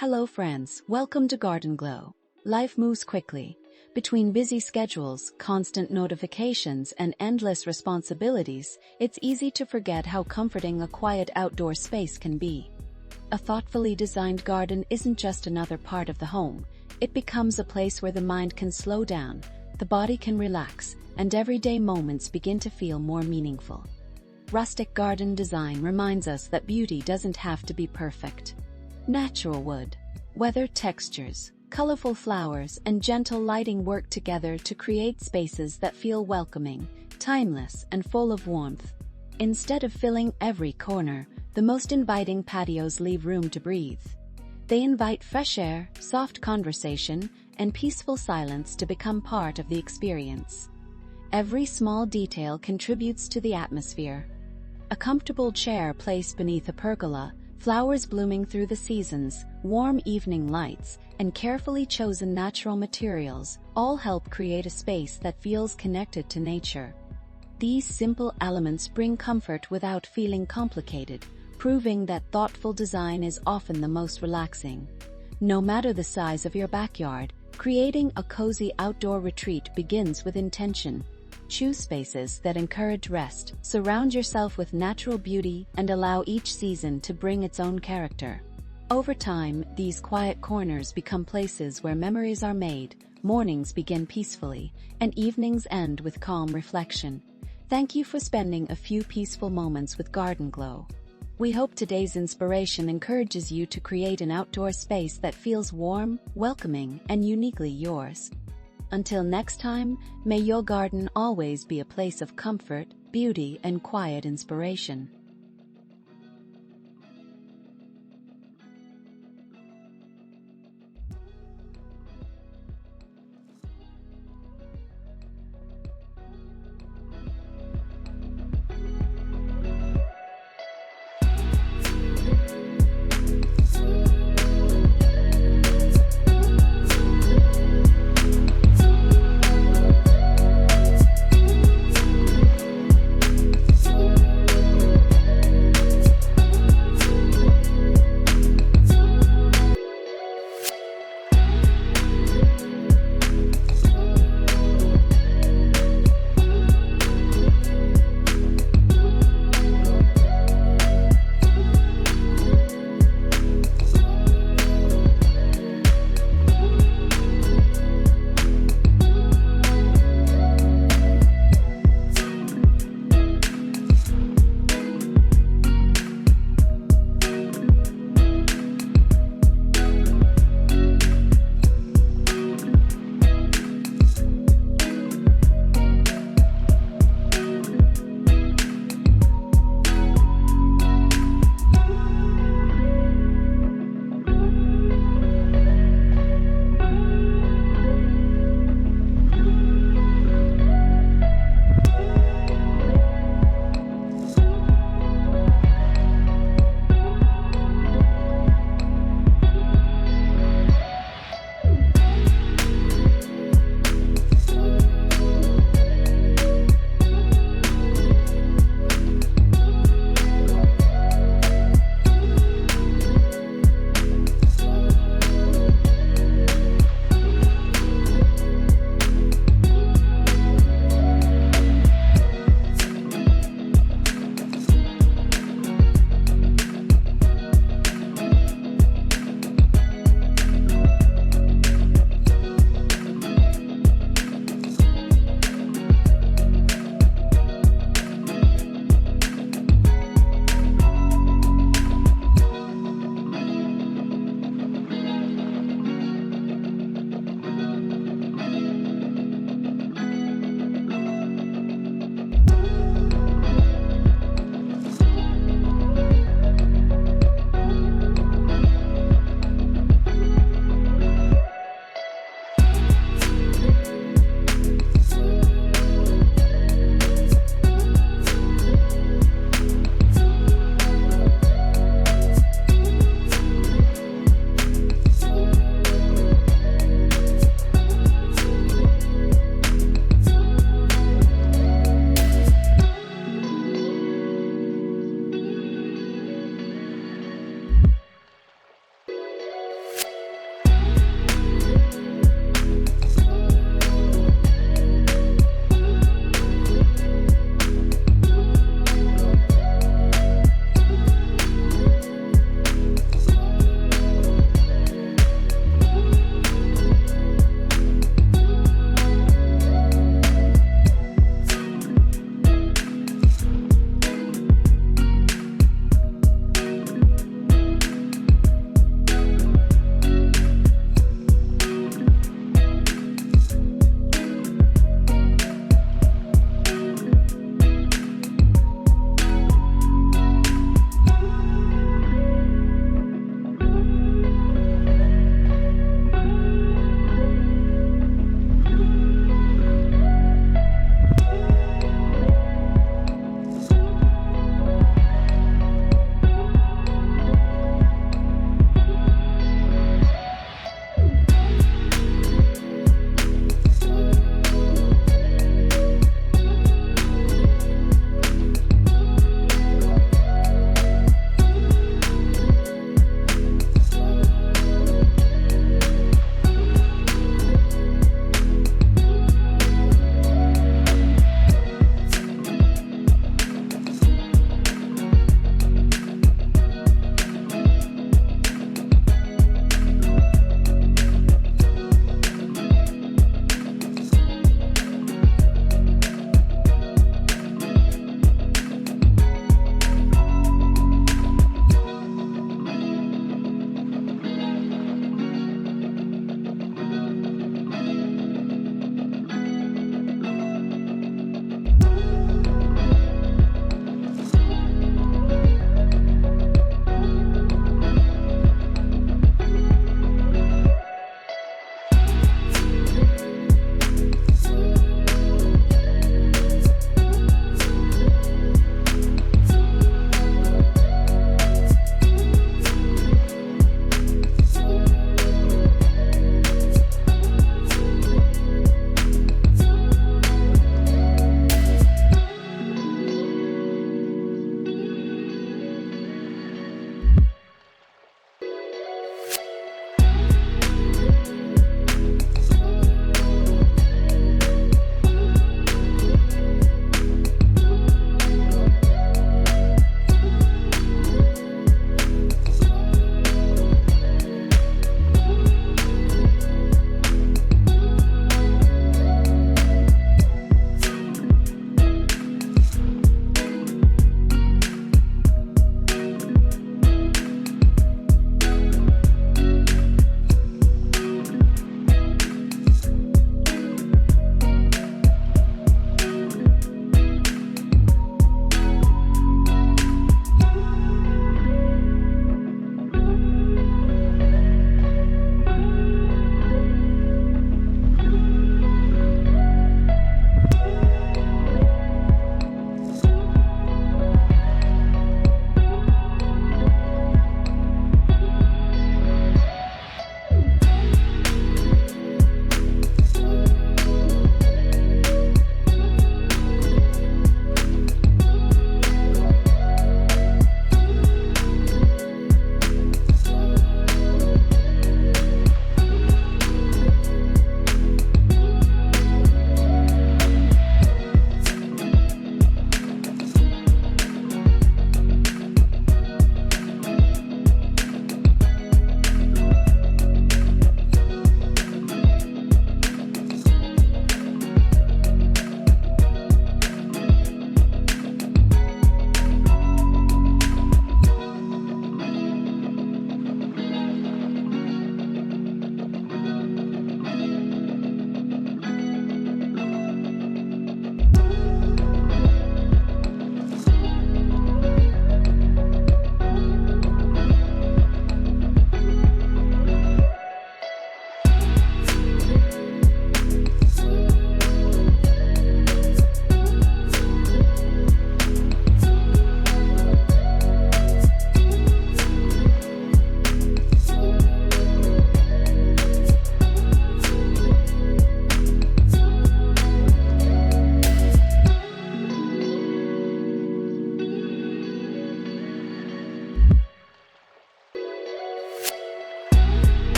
Hello friends, welcome to Garden Glow. Life moves quickly. Between busy schedules, constant notifications, and endless responsibilities, it's easy to forget how comforting a quiet outdoor space can be. A thoughtfully designed garden isn't just another part of the home. It becomes a place where the mind can slow down, the body can relax, and everyday moments begin to feel more meaningful. Rustic garden design reminds us that beauty doesn't have to be perfect. Natural wood, weathered textures, colorful flowers, and gentle lighting work together to create spaces that feel welcoming, timeless, and full of warmth. Instead of filling every corner, the most inviting patios leave room to breathe. They invite fresh air, soft conversation, and peaceful silence to become part of the experience. Every small detail contributes to the atmosphere. A comfortable chair placed beneath a pergola, flowers blooming through the seasons, warm evening lights, and carefully chosen natural materials all help create a space that feels connected to nature. These simple elements bring comfort without feeling complicated, proving that thoughtful design is often the most relaxing. No matter the size of your backyard, creating a cozy outdoor retreat begins with intention. Choose spaces that encourage rest, surround yourself with natural beauty, and allow each season to bring its own character. Over time, these quiet corners become places where memories are made, mornings begin peacefully, and evenings end with calm reflection. Thank you for spending a few peaceful moments with Garden Glow. We hope today's inspiration encourages you to create an outdoor space that feels warm, welcoming, and uniquely yours. Until next time, may your garden always be a place of comfort, beauty, and quiet inspiration.